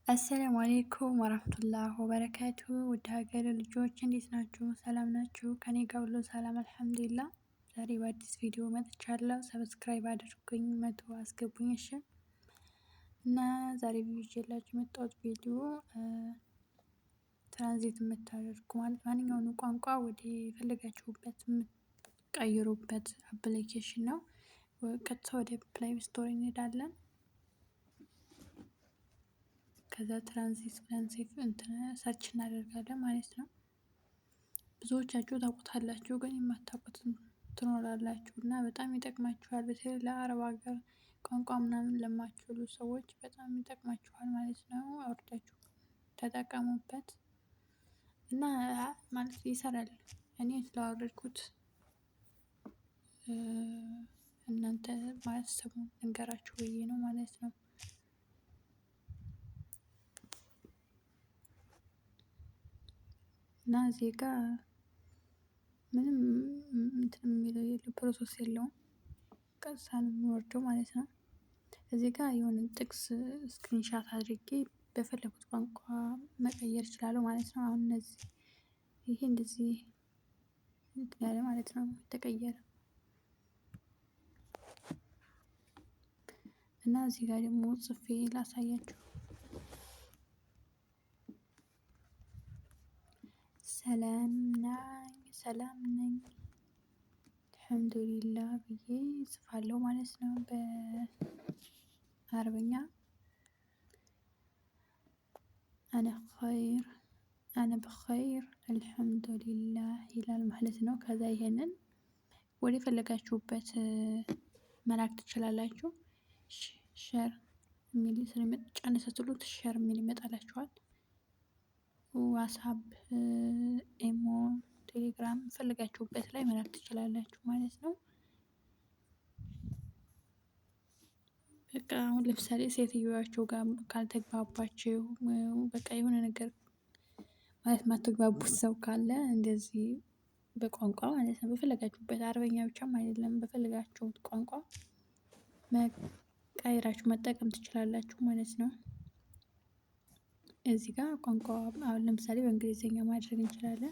አሰላሙ አሌይኩም ወራህመቱላህ ወበረካቱ። ውድ ሀገር ልጆች እንዴት ናችሁ? ሰላም ናችሁ? ከኔ ጋር ሁሉ ሰላም አልሐምዱሊላህ። ዛሬ በአዲስ ቪዲዮ መጥቻለሁ። ሰብስክራይብ አድርጉኝ፣ መቶ አስገቡኝ። እሺ። እና ዛሬ ይዤላችሁ የመጣሁት ቪዲዮ ትራንዚት የምታደርጉ ማለት ማንኛውንም ቋንቋ ወደ የፈለጋችሁበት የምትቀይሩበት አፕሊኬሽን ነው። ቀጥታ ወደ ፕሌይ ስቶር እንሄዳለን። ከዛ ትራንዚት ብለን ሰርች እናደርጋለን ማለት ነው። ብዙዎቻችሁ ታውቁታላችሁ፣ ግን የማታውቁትም ትኖራላችሁ እና በጣም ይጠቅማችኋል። በተለይ ለአረብ ሀገር ቋንቋ ምናምን ለማትችሉ ሰዎች በጣም ይጠቅማችኋል ማለት ነው። አውርዳችሁ ተጠቀሙበት እና ማለት ይሰራል። እኔ ስላወረድኩት እናንተ ማለት ስሙን ልንገራችሁ ብዬ ነው ማለት ነው። እና እዚህ ጋር ምንም እንትን የሚለው ፕሮሰስ የለውም። ቀጥታ ነው የሚወርደው ማለት ነው። እዚህ ጋር የሆነ ጥቅስ ስክሪንሻት አድርጌ በፈለጉት ቋንቋ መቀየር እችላለሁ ማለት ነው። አሁን ይሄ እንደዚህ ያለ ማለት ነው ተቀየረ። እና እዚህ ጋር ደግሞ ጽፌ ላሳያችሁ። ሰላም ነኝ አልሐምዱሊላህ ብዬ እጽፋለሁ ማለት ነው በአረበኛ። አነ በኸይር አልሐምዱሊላህ ይላል ማለት ነው። ከዛ ይሄንን ወደ ፈለጋችሁበት መላክ ትችላላችሁ። ሸር የሚል ጫን ስትሉት ሸር የሚል ይመጣላችኋል። ዋትስአፕ፣ ኢሞ፣ ቴሌግራም ፈለጋችሁበት ላይ መላክ ትችላላችሁ ማለት ነው። በቃ አሁን ለምሳሌ ሴትዮዋቸው ጋር ካልተግባባችሁ በቃ የሆነ ነገር ማለት የማትግባቡት ሰው ካለ እንደዚህ በቋንቋ ማለት ነው በፈለጋችሁበት አረበኛ ብቻም አይደለም በፈለጋችሁት ቋንቋ ቀይራችሁ መጠቀም ትችላላችሁ ማለት ነው። እዚህ ጋር ቋንቋ አሁን ለምሳሌ በእንግሊዘኛ ማድረግ እንችላለን።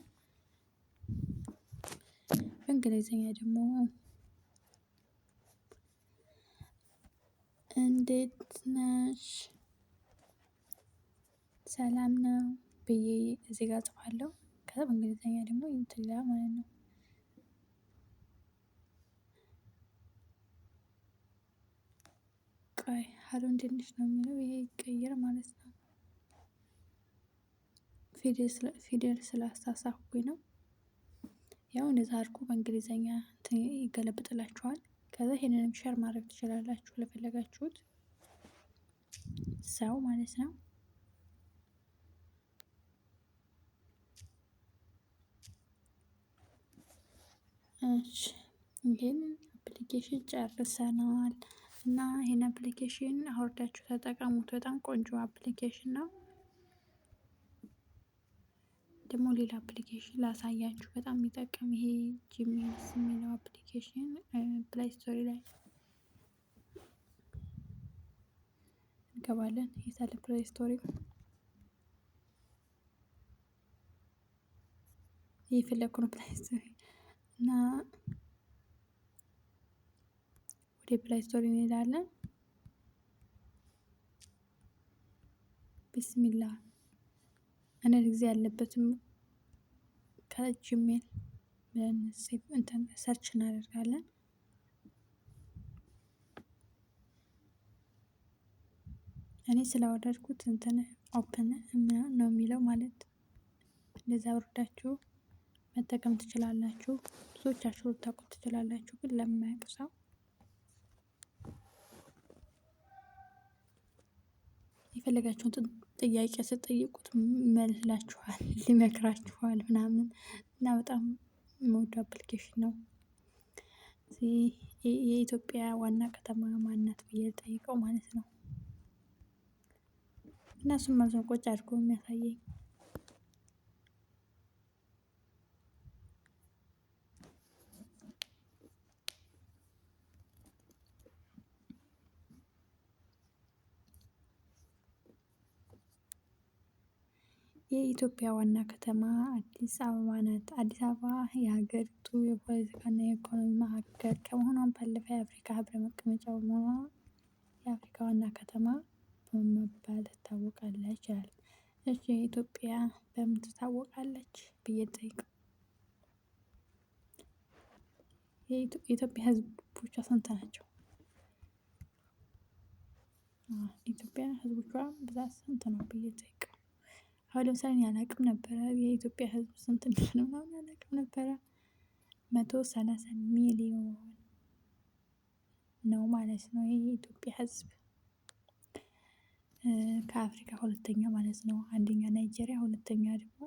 በእንግሊዘኛ ደግሞ እንዴት ነሽ ሰላም ነው ብዬ እዚህ ጋር እጽፋለሁ። ከዛ በእንግሊዘኛ ደግሞ እንትን ይላል ማለት ነው። ቆይ ሀሎ እንዴት ነሽ ነው የሚለው። ይሄ ይቀየር ማለት ነው። ፊደል ስላሳሳትኩኝ ነው። ያው እንደዛ አድርጎ በእንግሊዘኛ ይገለብጥላችኋል። ከዛ ይሄንንም ሸር ማድረግ ትችላላችሁ ለፈለጋችሁት ሰው ማለት ነው። እሺ ይሄን አፕሊኬሽን ጨርሰናል እና ይሄን አፕሊኬሽን አውርዳችሁ ተጠቀሙት። በጣም ቆንጆ አፕሊኬሽን ነው። ደግሞ ሌላ አፕሊኬሽን ላሳያችሁ በጣም የሚጠቅም ይሄ ጂሜልስ የሚለው አፕሊኬሽን ፕሌይ ስቶሪ ላይ እንገባለን። የታለ ፕሌይ ስቶሪ እየፈለኩ ነው። ፕሌይ ስቶሪ እና ወደ ፕሌይ ስቶሪ እንሄዳለን። ቢስሚላህ አንዳንድ ጊዜ ያለበትም ከጂሜል ብለን እንትን ሰርች እናደርጋለን። እኔ ስላወረድኩት እንትን ኦፕን ነው የሚለው ማለት እንደዛ አውርዳችሁ መጠቀም ትችላላችሁ። ብዙዎቻችሁ ልታውቁት ትችላላችሁ፣ ግን ለማያውቅ ሰው የፈለጋችሁትን ጥያቄ ስትጠይቁት ይመልስላችኋል፣ ይመክራችኋል ምናምን እና በጣም የምወደው አፕሊኬሽን ነው። የኢትዮጵያ ዋና ከተማ ማን ናት ብዬ ልጠይቀው ማለት ነው። እና እሱን መልሱን ቁጭ አድርጎ የሚያሳየኝ የኢትዮጵያ ዋና ከተማ አዲስ አበባ ናት። አዲስ አበባ የሀገሪቱ የፖለቲካና የኢኮኖሚ ማዕከል ከመሆኗም ባለፈ የአፍሪካ ህብረት መቀመጫ በመሆኗ የአፍሪካ ዋና ከተማ በመባል ትታወቃለች ይላል። እሺ ኢትዮጵያ በምን ትታወቃለች ብዬ ልጠይቅ? የኢትዮጵያ ህዝቦቿ ስንት ናቸው? ኢትዮጵያ ህዝቦቿ ብዛት ስንት ነው ብዬ ልጠይቅ? አሁን ለምሳሌ እኔ አላውቅም ነበረ የኢትዮጵያ ህዝብ ስንት እንደሆነ ምናምን አላውቅም ነበረ። 130 ሚሊዮን ነው ማለት ነው የኢትዮጵያ ህዝብ። ከአፍሪካ ሁለተኛ ማለት ነው። አንደኛ ናይጄሪያ፣ ሁለተኛ ደግሞ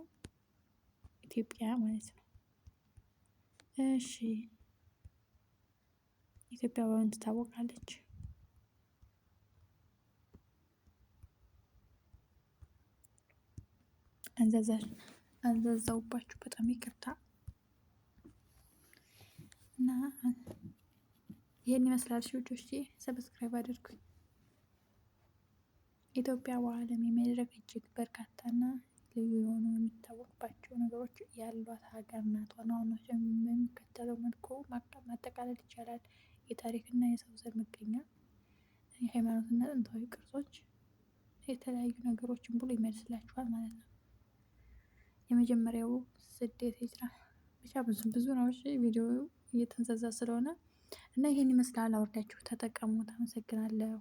ኢትዮጵያ ማለት ነው። እሺ ኢትዮጵያ በምን ትታወቃለች? አንዛዛውባችሁ በጣም ይቅርታ። እና ይሄን ይመስላል። እሺ ውዶቼ ሰብስክራይብ አድርጉኝ። ኢትዮጵያ በአለም የመድረክ እጅግ በርካታና ልዩ የሆኑ የሚታወቅባቸው ነገሮች ያሏት ሀገር ናት። ዋና ዋናዎችን በሚከተለው መልኩ ማጠቃለል ይቻላል። የታሪክና የሰው ዘር መገኛ፣ የሃይማኖትና ጥንታዊ ቅርሶች፣ የተለያዩ ነገሮችን ብሎ ይመልስላችኋል ማለት ነው። የመጀመሪያው ስደት ሂጅራ ብቻ ብዙ ነው። እሺ ቪዲዮ እየተንዛዛ ስለሆነ እና ይሄን ይመስላል። አውርዳችሁ ተጠቀሙት። አመሰግናለሁ።